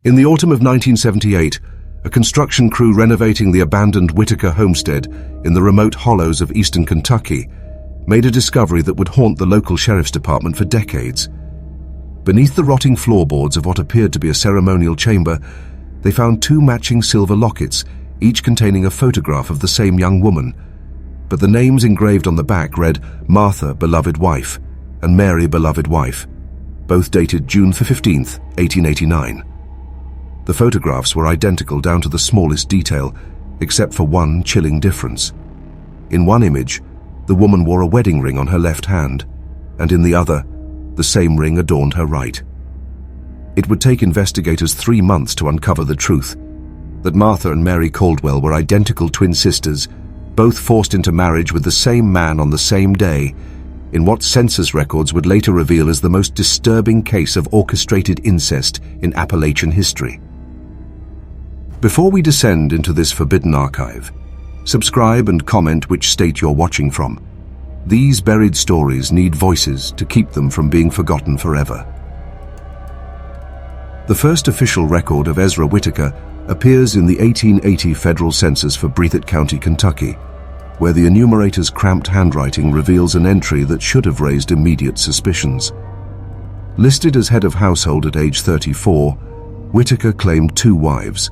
In the autumn of 1978, a construction crew renovating the abandoned Whitaker homestead in the remote hollows of eastern Kentucky made a discovery that would haunt the local sheriff's department for decades. Beneath the rotting floorboards of what appeared to be a ceremonial chamber, they found two matching silver lockets, each containing a photograph of the same young woman. But the names engraved on the back read Martha, beloved wife, and Mary, beloved wife, both dated June 15, 1889. The photographs were identical down to the smallest detail, except for one chilling difference. In one image, the woman wore a wedding ring on her left hand, and in the other, the same ring adorned her right. It would take investigators 3 months to uncover the truth, that Martha and Mary Caldwell were identical twin sisters, both forced into marriage with the same man on the same day, in what census records would later reveal as the most disturbing case of orchestrated incest in Appalachian history. Before we descend into this forbidden archive, subscribe and comment which state you're watching from. These buried stories need voices to keep them from being forgotten forever. The first official record of Ezra Whitaker appears in the 1880 federal census for Breathitt County, Kentucky, where the enumerator's cramped handwriting reveals an entry that should have raised immediate suspicions. Listed as head of household at age 34, Whitaker claimed 2 wives,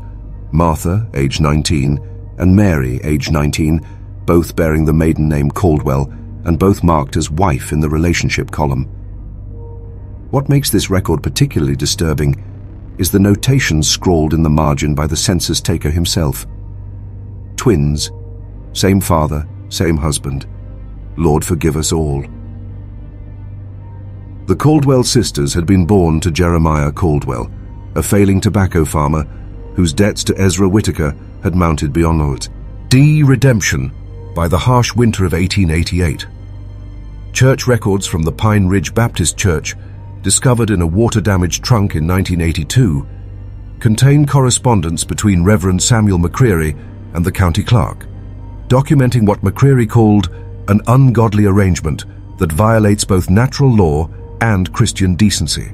Martha, age 19, and Mary, age 19, both bearing the maiden name Caldwell and both marked as wife in the relationship column. What makes this record particularly disturbing is the notation scrawled in the margin by the census taker himself. Twins, same father, same husband. Lord forgive us all. The Caldwell sisters had been born to Jeremiah Caldwell, a failing tobacco farmer whose debts to Ezra Whitaker had mounted beyond odds. Redemption by the harsh winter of 1888. Church records from the Pine Ridge Baptist Church, discovered in a water-damaged trunk in 1982, contain correspondence between Reverend Samuel McCreary and the county clerk, documenting what McCreary called an ungodly arrangement that violates both natural law and Christian decency.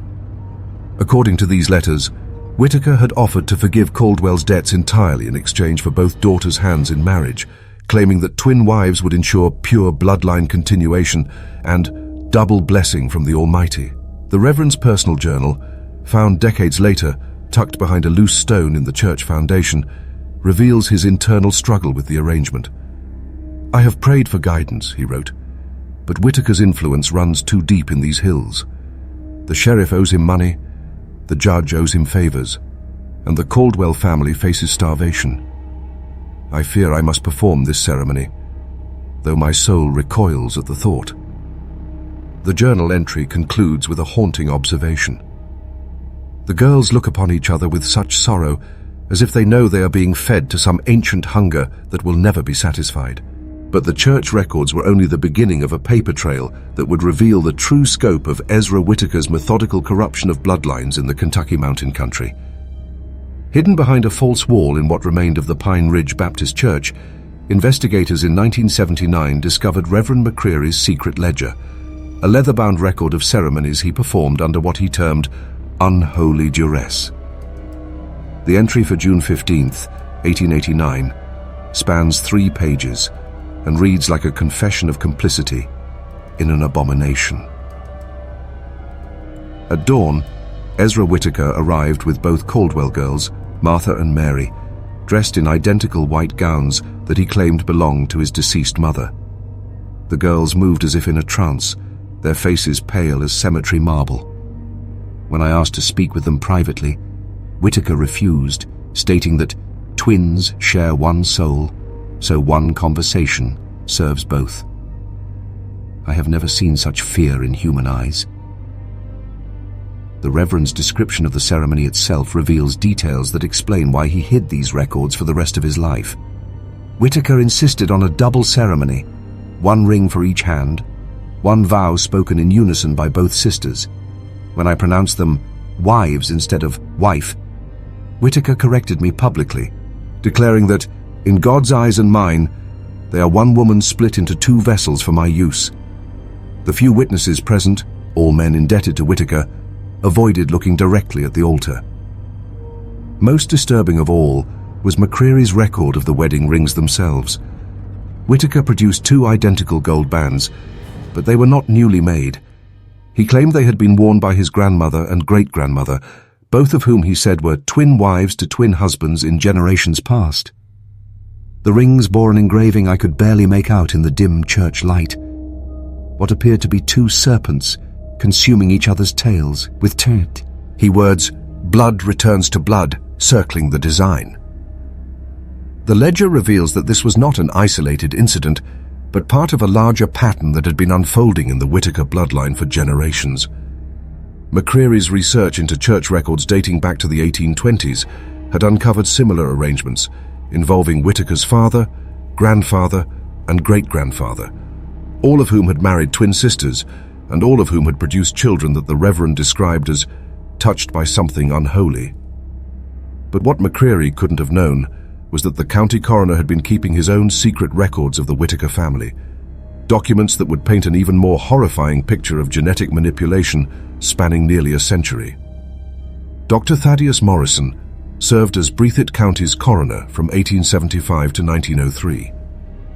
According to these letters, Whitaker had offered to forgive Caldwell's debts entirely in exchange for both daughters' hands in marriage, claiming that twin wives would ensure pure bloodline continuation and double blessing from the Almighty. The Reverend's personal journal, found decades later, tucked behind a loose stone in the church foundation, reveals his internal struggle with the arrangement. "I have prayed for guidance," he wrote, "but Whitaker's influence runs too deep in these hills. The sheriff owes him money, the judge owes him favors, and the Caldwell family faces starvation. I fear I must perform this ceremony, though my soul recoils at the thought." The journal entry concludes with a haunting observation. "The girls look upon each other with such sorrow, as if they know they are being fed to some ancient hunger that will never be satisfied." But the church records were only the beginning of a paper trail that would reveal the true scope of Ezra Whitaker's methodical corruption of bloodlines in the Kentucky mountain country. Hidden behind a false wall in what remained of the Pine Ridge Baptist Church, investigators in 1979 discovered Reverend McCreary's secret ledger, a leather-bound record of ceremonies he performed under what he termed unholy duress. The entry for June 15, 1889, spans 3 pages and reads like a confession of complicity in an abomination. At dawn, Ezra Whitaker arrived with both Caldwell girls, Martha and Mary, dressed in identical white gowns that he claimed belonged to his deceased mother. The girls moved as if in a trance, their faces pale as cemetery marble. When I asked to speak with them privately, Whitaker refused, stating that twins share one soul, so one conversation serves both. I have never seen such fear in human eyes. The Reverend's description of the ceremony itself reveals details that explain why he hid these records for the rest of his life. Whitaker insisted on a double ceremony, 1 ring for each hand, 1 vow spoken in unison by both sisters. When I pronounced them wives instead of wife, Whitaker corrected me publicly, declaring that, in God's eyes and mine, they are 1 woman split into 2 vessels for my use. The few witnesses present, all men indebted to Whitaker, avoided looking directly at the altar. Most disturbing of all was McCreary's record of the wedding rings themselves. Whitaker produced 2 identical gold bands, but they were not newly made. He claimed they had been worn by his grandmother and great-grandmother, both of whom he said were twin wives to twin husbands in generations past. The rings bore an engraving I could barely make out in the dim church light. What appeared to be 2 serpents consuming each other's tails with teeth. He words, "Blood returns to blood," circling the design. The ledger reveals that this was not an isolated incident, but part of a larger pattern that had been unfolding in the Whitaker bloodline for generations. McCreary's research into church records dating back to the 1820s had uncovered similar arrangements, involving Whitaker's father, grandfather, and great-grandfather, all of whom had married twin sisters, and all of whom had produced children that the Reverend described as touched by something unholy. But what McCreary couldn't have known was that the county coroner had been keeping his own secret records of the Whitaker family, documents that would paint an even more horrifying picture of genetic manipulation spanning nearly a century. Dr. Thaddeus Morrison served as Breathitt County's coroner from 1875 to 1903,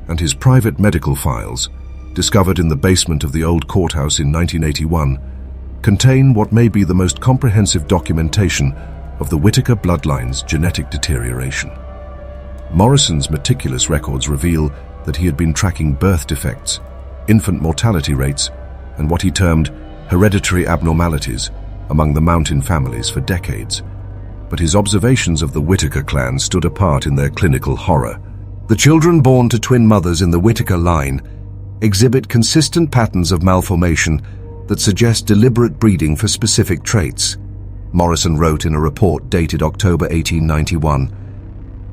and his private medical files, discovered in the basement of the old courthouse in 1981, contain what may be the most comprehensive documentation of the Whitaker bloodline's genetic deterioration. Morrison's meticulous records reveal that he had been tracking birth defects, infant mortality rates, and what he termed hereditary abnormalities among the mountain families for decades. But his observations of the Whitaker clan stood apart in their clinical horror. The children born to twin mothers in the Whitaker line exhibit consistent patterns of malformation that suggest deliberate breeding for specific traits. Morrison wrote in a report dated October 1891,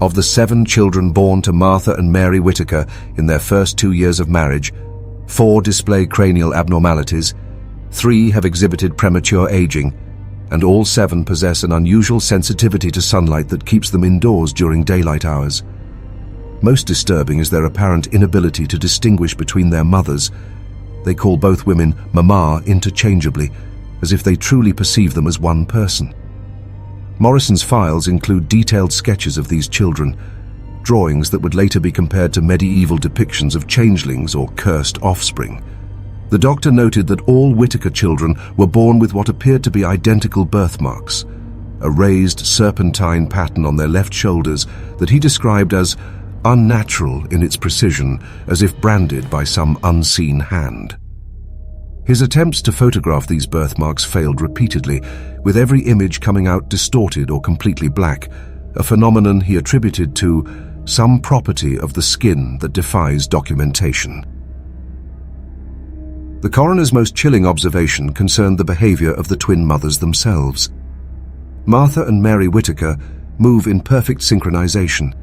"Of the 7 children born to Martha and Mary Whitaker in their first 2 years of marriage, 4 display cranial abnormalities, 3 have exhibited premature aging, and all 7 possess an unusual sensitivity to sunlight that keeps them indoors during daylight hours. Most disturbing is their apparent inability to distinguish between their mothers. They call both women Mama interchangeably, as if they truly perceive them as one person." Morrison's files include detailed sketches of these children, drawings that would later be compared to medieval depictions of changelings or cursed offspring. The doctor noted that all Whitaker children were born with what appeared to be identical birthmarks, a raised serpentine pattern on their left shoulders that he described as unnatural in its precision, as if branded by some unseen hand. His attempts to photograph these birthmarks failed repeatedly, with every image coming out distorted or completely black, a phenomenon he attributed to some property of the skin that defies documentation. The coroner's most chilling observation concerned the behavior of the twin mothers themselves. Martha and Mary Whitaker move in perfect synchronization,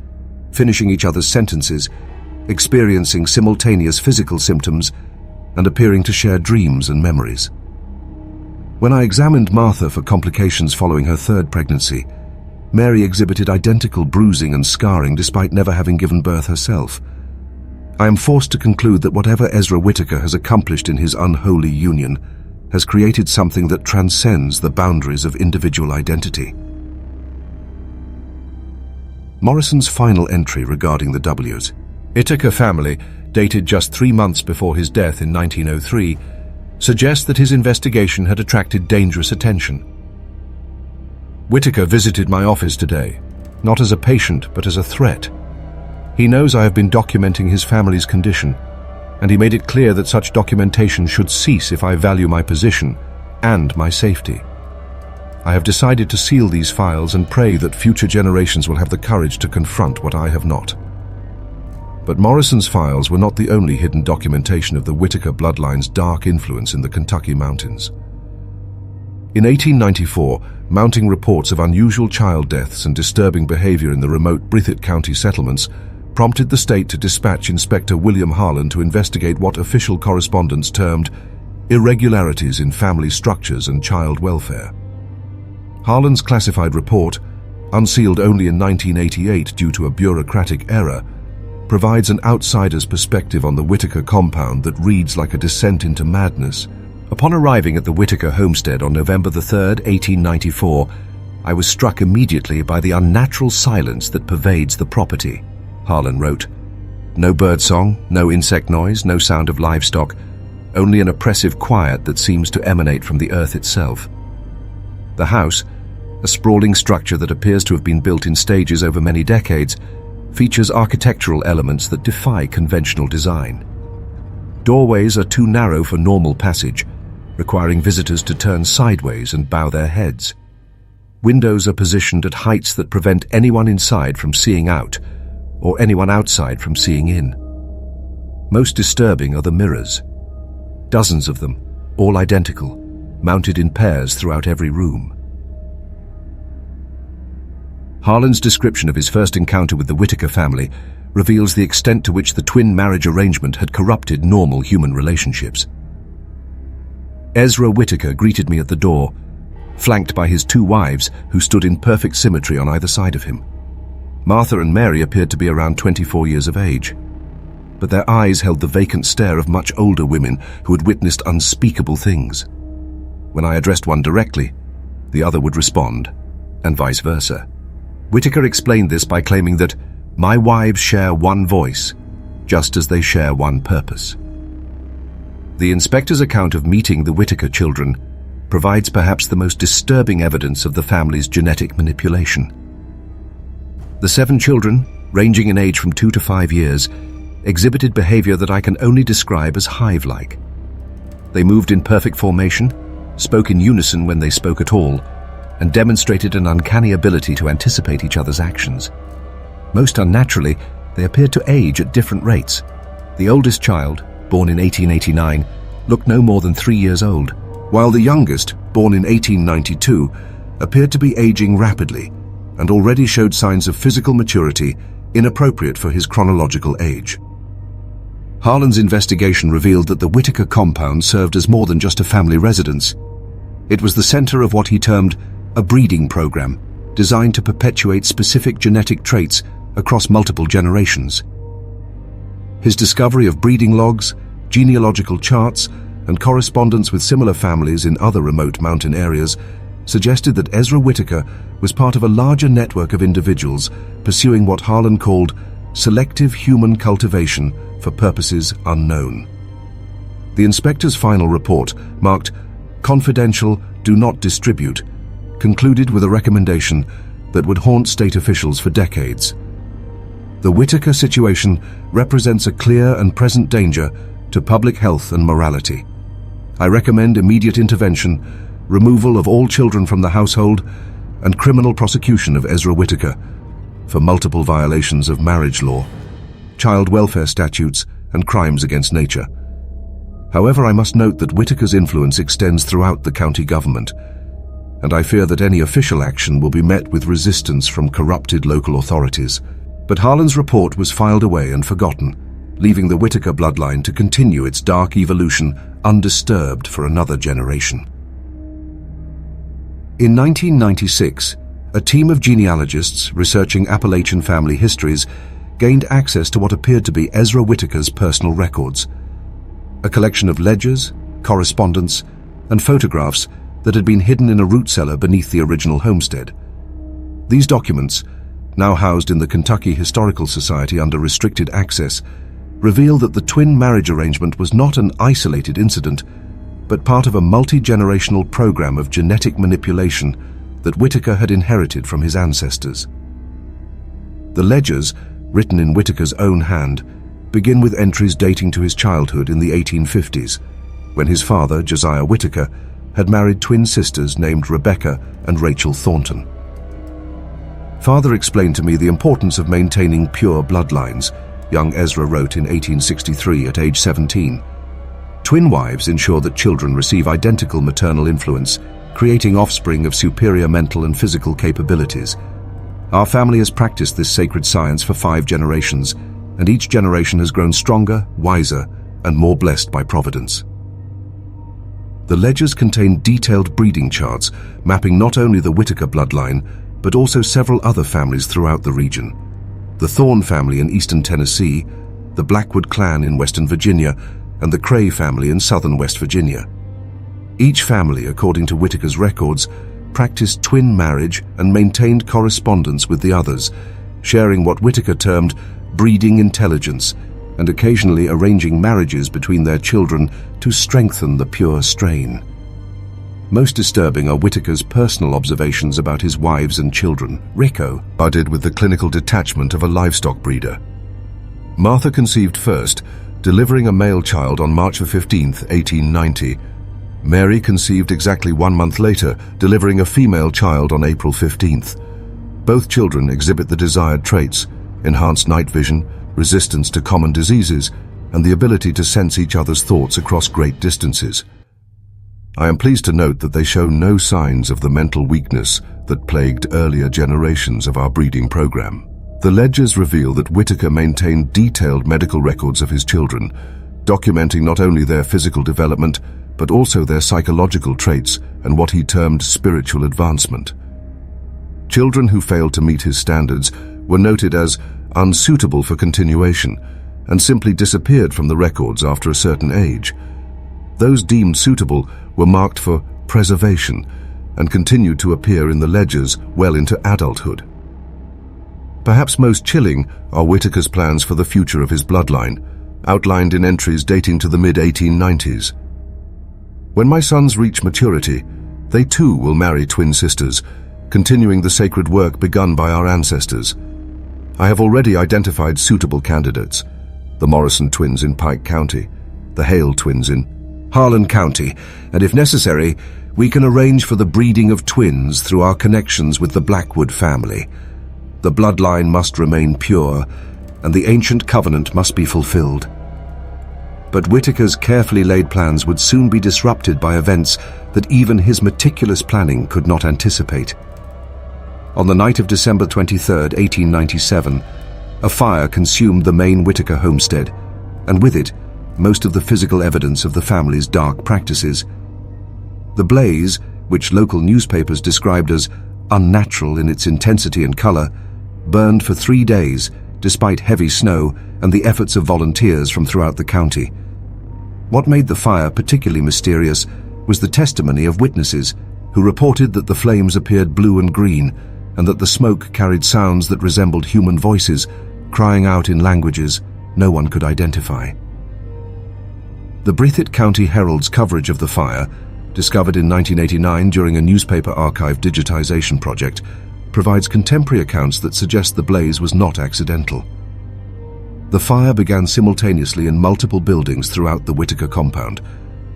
finishing each other's sentences, experiencing simultaneous physical symptoms, and appearing to share dreams and memories. When I examined Martha for complications following her 3rd pregnancy, Mary exhibited identical bruising and scarring despite never having given birth herself. I am forced to conclude that whatever Ezra Whitaker has accomplished in his unholy union has created something that transcends the boundaries of individual identity. Morrison's final entry regarding the W's. Whitaker family, dated just 3 months before his death in 1903, suggests that his investigation had attracted dangerous attention. Whitaker visited my office today, not as a patient but as a threat. He knows I have been documenting his family's condition, and he made it clear that such documentation should cease if I value my position and my safety. I have decided to seal these files and pray that future generations will have the courage to confront what I have not. But Morrison's files were not the only hidden documentation of the Whitaker bloodline's dark influence in the Kentucky mountains. In 1894, mounting reports of unusual child deaths and disturbing behavior in the remote Breathitt County settlements prompted the state to dispatch Inspector William Harlan to investigate what official correspondence termed irregularities in family structures and child welfare. Harlan's classified report, unsealed only in 1988 due to a bureaucratic error, provides an outsider's perspective on the Whitaker compound that reads like a descent into madness. Upon arriving at the Whitaker homestead on November 3, 1894, I was struck immediately by the unnatural silence that pervades the property, Harlan wrote. No birdsong, no insect noise, no sound of livestock, only an oppressive quiet that seems to emanate from the earth itself. The house, a sprawling structure that appears to have been built in stages over many decades, features architectural elements that defy conventional design. Doorways are too narrow for normal passage, requiring visitors to turn sideways and bow their heads. Windows are positioned at heights that prevent anyone inside from seeing out, or anyone outside from seeing in. Most disturbing are the mirrors. Dozens of them, all identical, mounted in pairs throughout every room. Harlan's description of his first encounter with the Whitaker family reveals the extent to which the twin marriage arrangement had corrupted normal human relationships. Ezra Whitaker greeted me at the door, flanked by his two wives who stood in perfect symmetry on either side of him. Martha and Mary appeared to be around 24 years of age, but their eyes held the vacant stare of much older women who had witnessed unspeakable things. When I addressed one directly, the other would respond, and vice versa. Whitaker explained this by claiming that my wives share one voice, just as they share one purpose. The inspector's account of meeting the Whitaker children provides perhaps the most disturbing evidence of the family's genetic manipulation. The 7 children, ranging in age from 2 to 5 years, exhibited behavior that I can only describe as hive-like. They moved in perfect formation, spoke in unison when they spoke at all, and demonstrated an uncanny ability to anticipate each other's actions. Most unnaturally, they appeared to age at different rates. The oldest child, born in 1889, looked no more than 3 years old, while the youngest, born in 1892, appeared to be aging rapidly and already showed signs of physical maturity inappropriate for his chronological age. Harlan's investigation revealed that the Whitaker compound served as more than just a family residence. It was the center of what he termed a breeding program designed to perpetuate specific genetic traits across multiple generations. His discovery of breeding logs, genealogical charts, and correspondence with similar families in other remote mountain areas suggested that Ezra Whitaker was part of a larger network of individuals pursuing what Harlan called selective human cultivation for purposes unknown. The inspector's final report, marked "Confidential, do not distribute," concluded with a recommendation that would haunt state officials for decades. The Whitaker situation represents a clear and present danger to public health and morality. I recommend immediate intervention, removal of all children from the household, and criminal prosecution of Ezra Whitaker for multiple violations of marriage law, child welfare statutes, and crimes against nature. However, I must note that Whitaker's influence extends throughout the county government, and I fear that any official action will be met with resistance from corrupted local authorities. But Harlan's report was filed away and forgotten, leaving the Whitaker bloodline to continue its dark evolution undisturbed for another generation. In 1996, a team of genealogists researching Appalachian family histories gained access to what appeared to be Ezra Whitaker's personal records, a collection of ledgers, correspondence, and photographs that had been hidden in a root cellar beneath the original homestead. These documents, now housed in the Kentucky Historical Society under restricted access, reveal that the twin marriage arrangement was not an isolated incident, but part of a multi-generational program of genetic manipulation that Whitaker had inherited from his ancestors. The ledgers, written in Whitaker's own hand, begin with entries dating to his childhood in the 1850s, when his father, Josiah Whitaker, had married twin sisters named Rebecca and Rachel Thornton. "Father explained to me the importance of maintaining pure bloodlines," young Ezra wrote in 1863 at age 17. "Twin wives ensure that children receive identical maternal influence, creating offspring of superior mental and physical capabilities. Our family has practiced this sacred science for 5 generations, and each generation has grown stronger, wiser, and more blessed by Providence." The ledgers contain detailed breeding charts mapping not only the Whitaker bloodline, but also several other families throughout the region: the Thorne family in eastern Tennessee, the Blackwood clan in western Virginia, and the Cray family in southern West Virginia. Each family, according to Whitaker's records, practiced twin marriage and maintained correspondence with the others, sharing what Whitaker termed breeding intelligence and occasionally arranging marriages between their children to strengthen the pure strain. Most disturbing are Whitaker's personal observations about his wives and children. Rico budded with the clinical detachment of a livestock breeder. Martha conceived first, delivering a male child on March 15, 1890. Mary conceived exactly 1 month later, delivering a female child on April 15th. Both children exhibit the desired traits: enhanced night vision, resistance to common diseases, and the ability to sense each other's thoughts across great distances. I am pleased to note that they show no signs of the mental weakness that plagued earlier generations of our breeding program. The ledgers reveal that Whitaker maintained detailed medical records of his children, documenting not only their physical development, but also their psychological traits and what he termed spiritual advancement. Children who failed to meet his standards were noted as unsuitable for continuation and simply disappeared from the records after a certain age. Those deemed suitable were marked for preservation and continued to appear in the ledgers well into adulthood. Perhaps most chilling are Whitaker's plans for the future of his bloodline, outlined in entries dating to the mid-1890s. When my sons reach maturity, they too will marry twin sisters, continuing the sacred work begun by our ancestors. I have already identified suitable candidates: the Morrison twins in Pike County, the Hale twins in Harlan County, and if necessary, we can arrange for the breeding of twins through our connections with the Blackwood family. The bloodline must remain pure, and the ancient covenant must be fulfilled. But Whitaker's carefully laid plans would soon be disrupted by events that even his meticulous planning could not anticipate. On the night of December 23, 1897, a fire consumed the main Whitaker homestead, and with it, most of the physical evidence of the family's dark practices. The blaze, which local newspapers described as unnatural in its intensity and color, burned for 3 days, despite heavy snow and the efforts of volunteers from throughout the county. What made the fire particularly mysterious was the testimony of witnesses who reported that the flames appeared blue and green, and that the smoke carried sounds that resembled human voices, crying out in languages no one could identify. The Breathitt County Herald's coverage of the fire, discovered in 1989 during a newspaper archive digitization project, provides contemporary accounts that suggest the blaze was not accidental. The fire began simultaneously in multiple buildings throughout the Whitaker compound,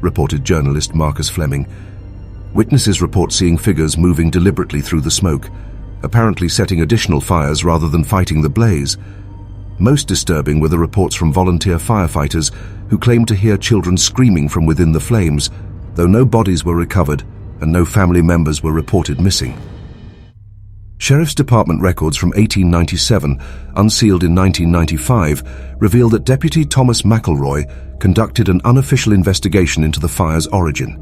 reported journalist Marcus Fleming. Witnesses report seeing figures moving deliberately through the smoke, apparently setting additional fires rather than fighting the blaze. Most disturbing were the reports from volunteer firefighters who claimed to hear children screaming from within the flames, though no bodies were recovered and no family members were reported missing. Sheriff's Department records from 1897, unsealed in 1995, reveal that Deputy Thomas McElroy conducted an unofficial investigation into the fire's origin.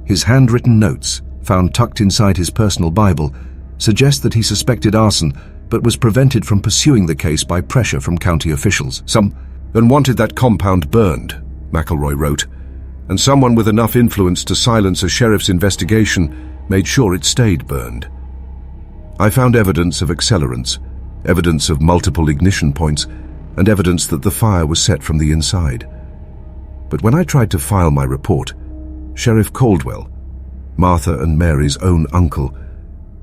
His handwritten notes, found tucked inside his personal Bible, suggest that he suspected arson but was prevented from pursuing the case by pressure from county officials. "Someone wanted that compound burned," McElroy wrote, "and someone with enough influence to silence a sheriff's investigation made sure it stayed burned." I found evidence of accelerants, evidence of multiple ignition points, and evidence that the fire was set from the inside. But when I tried to file my report, Sheriff Caldwell, Martha and Mary's own uncle,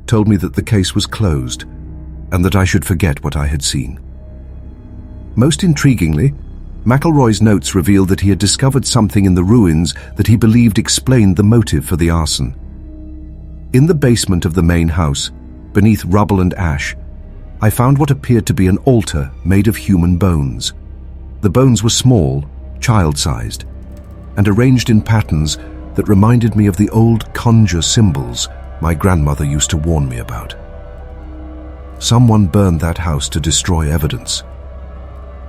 told me that the case was closed and that I should forget what I had seen. Most intriguingly, McElroy's notes revealed that he had discovered something in the ruins that he believed explained the motive for the arson. In the basement of the main house, beneath rubble and ash, I found what appeared to be an altar made of human bones. The bones were small, child-sized, and arranged in patterns that reminded me of the old conjure symbols my grandmother used to warn me about. Someone burned that house to destroy evidence,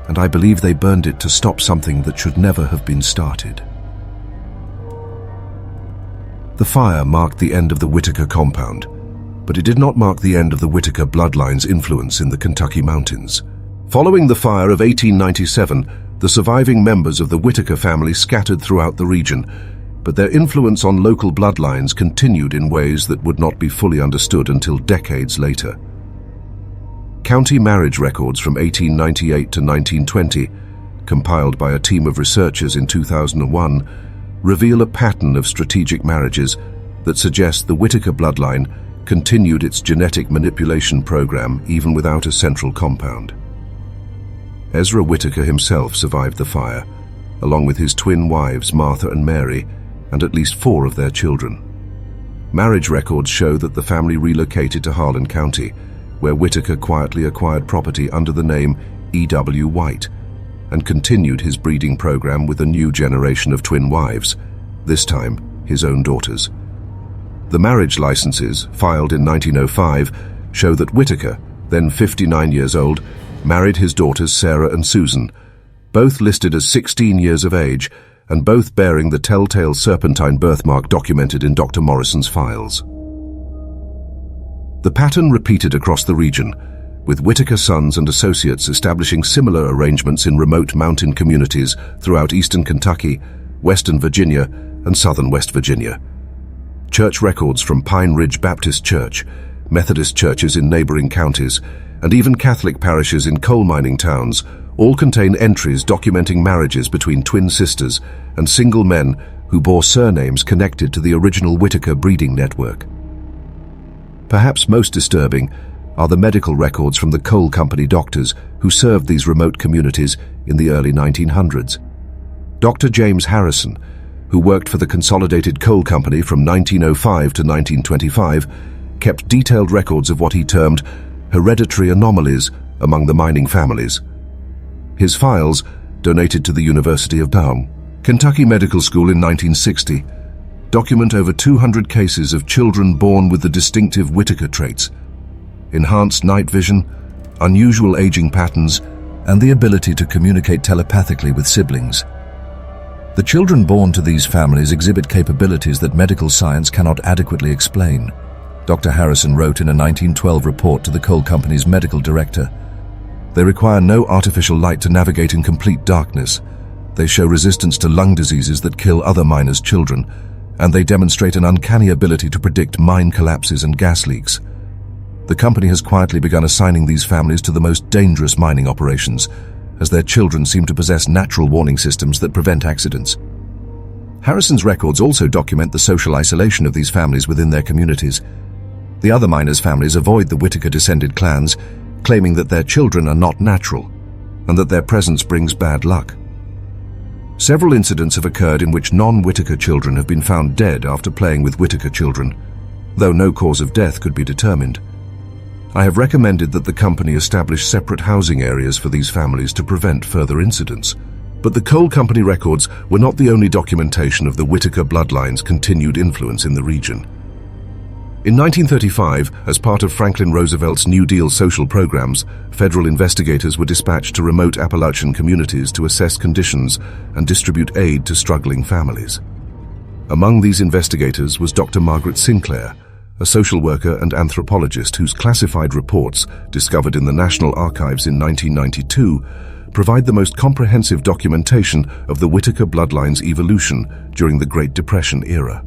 and I believe they burned it to stop something that should never have been started. The fire marked the end of the Whitaker compound, but it did not mark the end of the Whitaker bloodline's influence in the Kentucky mountains. Following the fire of 1897, the surviving members of the Whitaker family scattered throughout the region, but their influence on local bloodlines continued in ways that would not be fully understood until decades later. County marriage records from 1898 to 1920, compiled by a team of researchers in 2001, reveal a pattern of strategic marriages that suggest the Whitaker bloodline continued its genetic manipulation program even without a central compound. Ezra Whitaker himself survived the fire, along with his twin wives Martha and Mary, and at least 4 of their children. Marriage records show that the family relocated to Harlan County, where Whitaker quietly acquired property under the name E.W. White, and continued his breeding program with a new generation of twin wives, this time his own daughters. The marriage licenses, filed in 1905, show that Whitaker, then 59 years old, married his daughters Sarah and Susan, both listed as 16 years of age and both bearing the telltale serpentine birthmark documented in Dr. Morrison's files. The pattern repeated across the region, with Whitaker sons and associates establishing similar arrangements in remote mountain communities throughout eastern Kentucky, western Virginia, and southern West Virginia. Church records from Pine Ridge Baptist Church, Methodist churches in neighboring counties, and even Catholic parishes in coal mining towns all contain entries documenting marriages between twin sisters and single men who bore surnames connected to the original Whitaker breeding network. Perhaps most disturbing are the medical records from the coal company doctors who served these remote communities in the early 1900s. Dr. James Harrison, who worked for the Consolidated Coal Company from 1905 to 1925, kept detailed records of what he termed hereditary anomalies among the mining families. His files, donated to the University of Kentucky Medical School in 1960, document over 200 cases of children born with the distinctive Whitaker traits: enhanced night vision, unusual aging patterns, and the ability to communicate telepathically with siblings. The children born to these families exhibit capabilities that medical science cannot adequately explain. Dr. Harrison wrote in a 1912 report to the coal company's medical director, "They require no artificial light to navigate in complete darkness. They show resistance to lung diseases that kill other miners' children, and they demonstrate an uncanny ability to predict mine collapses and gas leaks. The company has quietly begun assigning these families to the most dangerous mining operations, as their children seem to possess natural warning systems that prevent accidents." Harrison's records also document the social isolation of these families within their communities. The other miners' families avoid the Whitaker-descended clans, claiming that their children are not natural, and that their presence brings bad luck. Several incidents have occurred in which non-Whitaker children have been found dead after playing with Whitaker children, though no cause of death could be determined. I have recommended that the company establish separate housing areas for these families to prevent further incidents. But the coal company records were not the only documentation of the Whitaker bloodline's continued influence in the region. In 1935, as part of Franklin Roosevelt's New Deal social programs, federal investigators were dispatched to remote Appalachian communities to assess conditions and distribute aid to struggling families. Among these investigators was Dr. Margaret Sinclair, a social worker and anthropologist whose classified reports, discovered in the National Archives in 1992, provide the most comprehensive documentation of the Whitaker bloodline's evolution during the Great Depression era.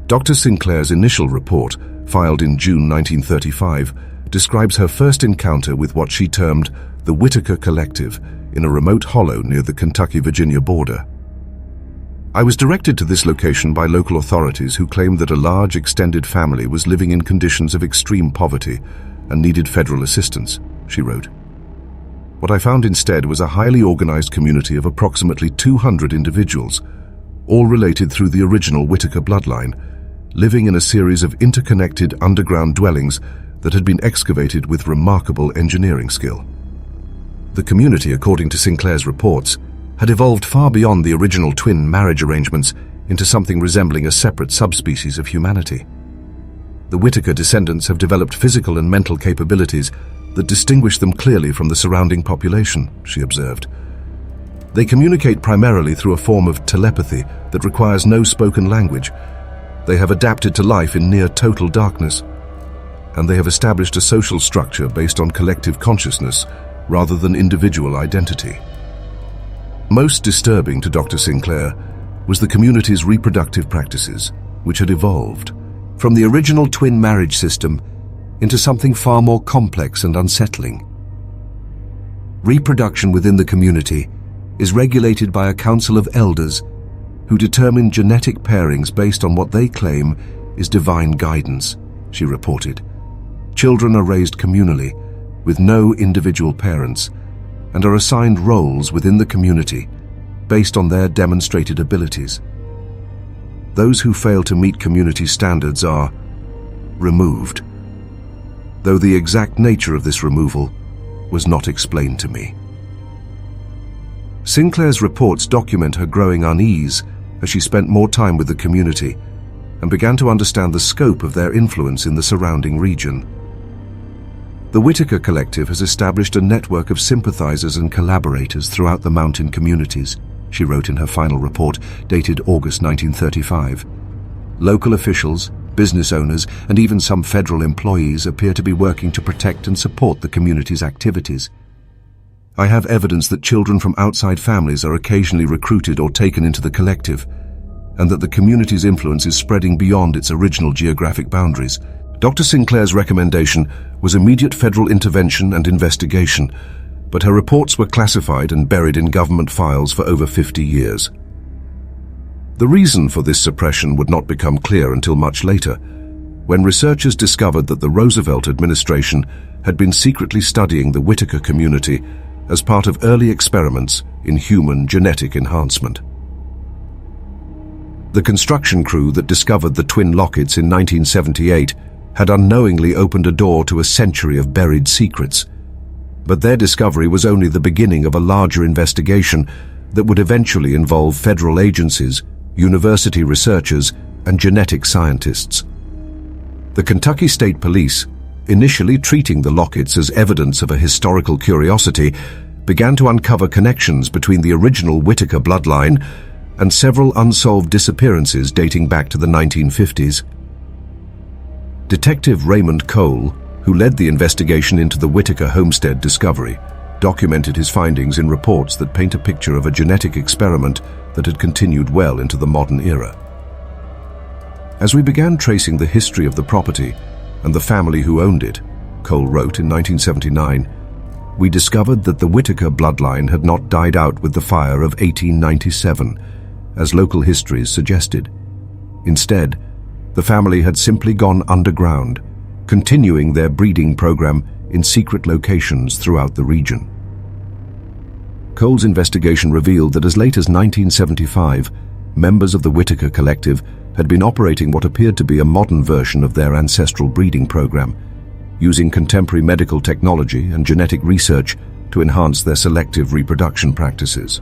Dr. Sinclair's initial report, filed in June 1935, describes her first encounter with what she termed the Whitaker Collective in a remote hollow near the Kentucky-Virginia border. "I was directed to this location by local authorities who claimed that a large extended family was living in conditions of extreme poverty and needed federal assistance," she wrote. "What I found instead was a highly organized community of approximately 200 individuals, all related through the original Whitaker bloodline, living in a series of interconnected underground dwellings that had been excavated with remarkable engineering skill." The community, according to Sinclair's reports, had evolved far beyond the original twin marriage arrangements into something resembling a separate subspecies of humanity. The Whitaker descendants have developed physical and mental capabilities that distinguish them clearly from the surrounding population, she observed. They communicate primarily through a form of telepathy that requires no spoken language. They have adapted to life in near total darkness, and they have established a social structure based on collective consciousness rather than individual identity. Most disturbing to Dr. Sinclair was the community's reproductive practices, which had evolved from the original twin marriage system into something far more complex and unsettling. Reproduction within the community is regulated by a council of elders who determine genetic pairings based on what they claim is divine guidance, she reported. Children are raised communally, with no individual parents, and are assigned roles within the community based on their demonstrated abilities. Those who fail to meet community standards are removed, though the exact nature of this removal was not explained to me. Sinclair's reports document her growing unease as she spent more time with the community and began to understand the scope of their influence in the surrounding region. The Whitaker Collective has established a network of sympathizers and collaborators throughout the mountain communities, she wrote in her final report, dated August 1935. Local officials, business owners, and even some federal employees appear to be working to protect and support the community's activities. I have evidence that children from outside families are occasionally recruited or taken into the collective, and that the community's influence is spreading beyond its original geographic boundaries. Dr. Sinclair's recommendation was immediate federal intervention and investigation, but her reports were classified and buried in government files for over 50 years. The reason for this suppression would not become clear until much later, when researchers discovered that the Roosevelt administration had been secretly studying the Whitaker community as part of early experiments in human genetic enhancement. The construction crew that discovered the twin lockets in 1978 had unknowingly opened a door to a century of buried secrets, but their discovery was only the beginning of a larger investigation that would eventually involve federal agencies, university researchers, and genetic scientists. The Kentucky State Police, initially treating the lockets as evidence of a historical curiosity, began to uncover connections between the original Whitaker bloodline and several unsolved disappearances dating back to the 1950s. Detective Raymond Cole, who led the investigation into the Whitaker homestead discovery, documented his findings in reports that paint a picture of a genetic experiment that had continued well into the modern era. As we began tracing the history of the property and the family who owned it, Cole wrote in 1979, we discovered that the Whitaker bloodline had not died out with the fire of 1897, as local histories suggested. Instead, the family had simply gone underground, continuing their breeding program in secret locations throughout the region. Cole's investigation revealed that as late as 1975, members of the Whitaker Collective had been operating what appeared to be a modern version of their ancestral breeding program, using contemporary medical technology and genetic research to enhance their selective reproduction practices.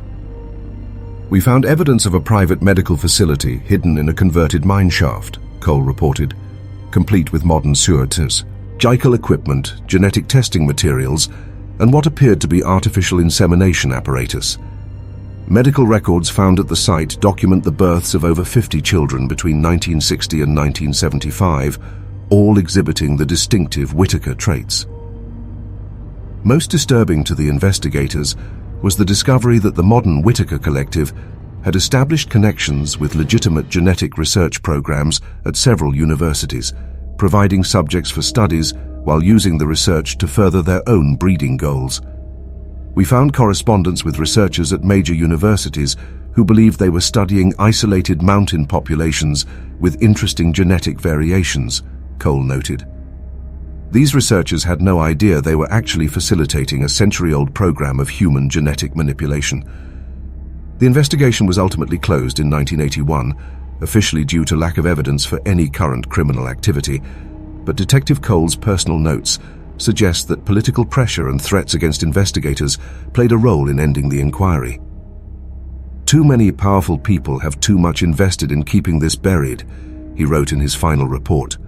We found evidence of a private medical facility hidden in a converted mine shaft, Cole reported, complete with modern sewers, GICL equipment, genetic testing materials, and what appeared to be artificial insemination apparatus. Medical records found at the site document the births of over 50 children between 1960 and 1975, all exhibiting the distinctive Whitaker traits. Most disturbing to the investigators was the discovery that the modern Whitaker Collective had established connections with legitimate genetic research programs at several universities, providing subjects for studies while using the research to further their own breeding goals. We found correspondence with researchers at major universities who believed they were studying isolated mountain populations with interesting genetic variations, Cole noted. These researchers had no idea they were actually facilitating a century-old program of human genetic manipulation. The investigation was ultimately closed in 1981, officially due to lack of evidence for any current criminal activity, but Detective Cole's personal notes suggest that political pressure and threats against investigators played a role in ending the inquiry. Too many powerful people have too much invested in keeping this buried, he wrote in his final report.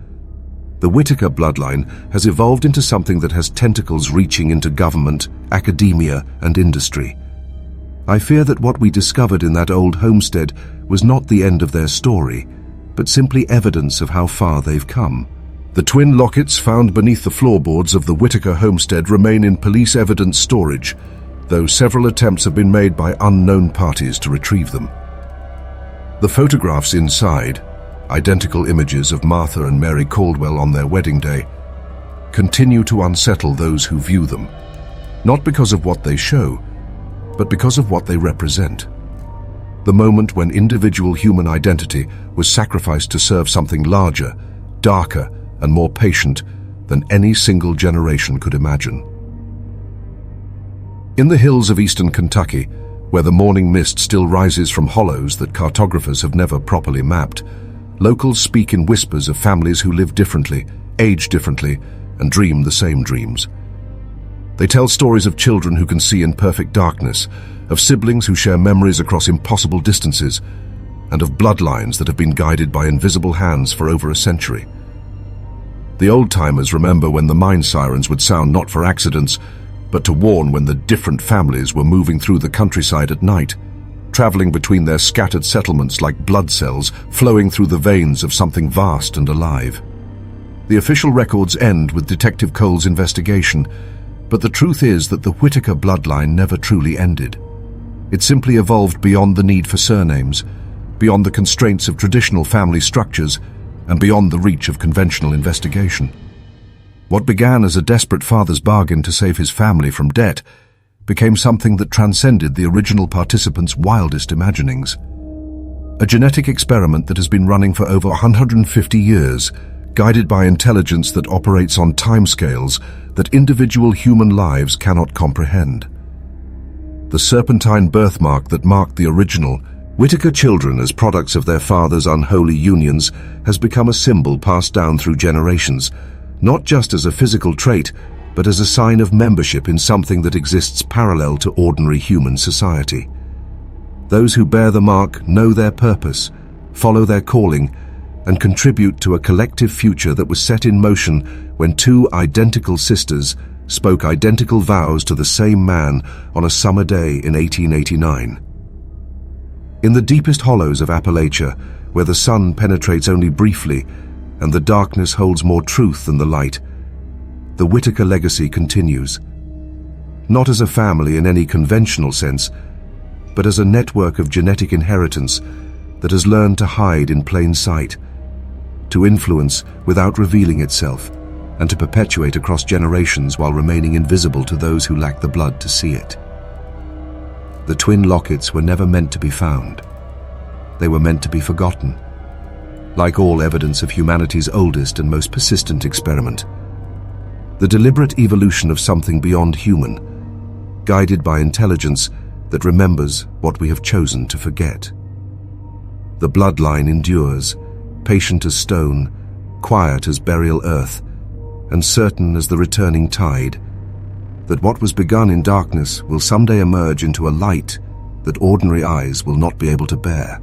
The Whitaker bloodline has evolved into something that has tentacles reaching into government, academia, and industry. I fear that what we discovered in that old homestead was not the end of their story, but simply evidence of how far they've come. The twin lockets found beneath the floorboards of the Whitaker homestead remain in police evidence storage, though several attempts have been made by unknown parties to retrieve them. The photographs inside, identical images of Martha and Mary Caldwell on their wedding day, continue to unsettle those who view them, not because of what they show, but because of what they represent. The moment when individual human identity was sacrificed to serve something larger, darker, and more patient than any single generation could imagine. In the hills of eastern Kentucky, where the morning mist still rises from hollows that cartographers have never properly mapped, locals speak in whispers of families who live differently, age differently, and dream the same dreams. They tell stories of children who can see in perfect darkness, of siblings who share memories across impossible distances, and of bloodlines that have been guided by invisible hands for over a century. The old-timers remember when the mine sirens would sound not for accidents, but to warn when the different families were moving through the countryside at night, traveling between their scattered settlements like blood cells flowing through the veins of something vast and alive. The official records end with Detective Cole's investigation, but the truth is that the Whitaker bloodline never truly ended. It simply evolved beyond the need for surnames, beyond the constraints of traditional family structures, and beyond the reach of conventional investigation. What began as a desperate father's bargain to save his family from debt became something that transcended the original participants' wildest imaginings. A genetic experiment that has been running for over 150 years, guided by intelligence that operates on timescales that individual human lives cannot comprehend. The serpentine birthmark that marked the original Whitaker children as products of their father's unholy unions has become a symbol passed down through generations, not just as a physical trait, but as a sign of membership in something that exists parallel to ordinary human society. Those who bear the mark know their purpose, follow their calling, and contribute to a collective future that was set in motion when two identical sisters spoke identical vows to the same man on a summer day in 1889. In the deepest hollows of Appalachia, where the sun penetrates only briefly and the darkness holds more truth than the light, the Whitaker legacy continues. Not as a family in any conventional sense, but as a network of genetic inheritance that has learned to hide in plain sight, to influence without revealing itself, and to perpetuate across generations while remaining invisible to those who lack the blood to see it. The twin lockets were never meant to be found. They were meant to be forgotten. Like all evidence of humanity's oldest and most persistent experiment, the deliberate evolution of something beyond human, guided by intelligence that remembers what we have chosen to forget. The bloodline endures, patient as stone, quiet as burial earth, and certain as the returning tide, that what was begun in darkness will someday emerge into a light that ordinary eyes will not be able to bear.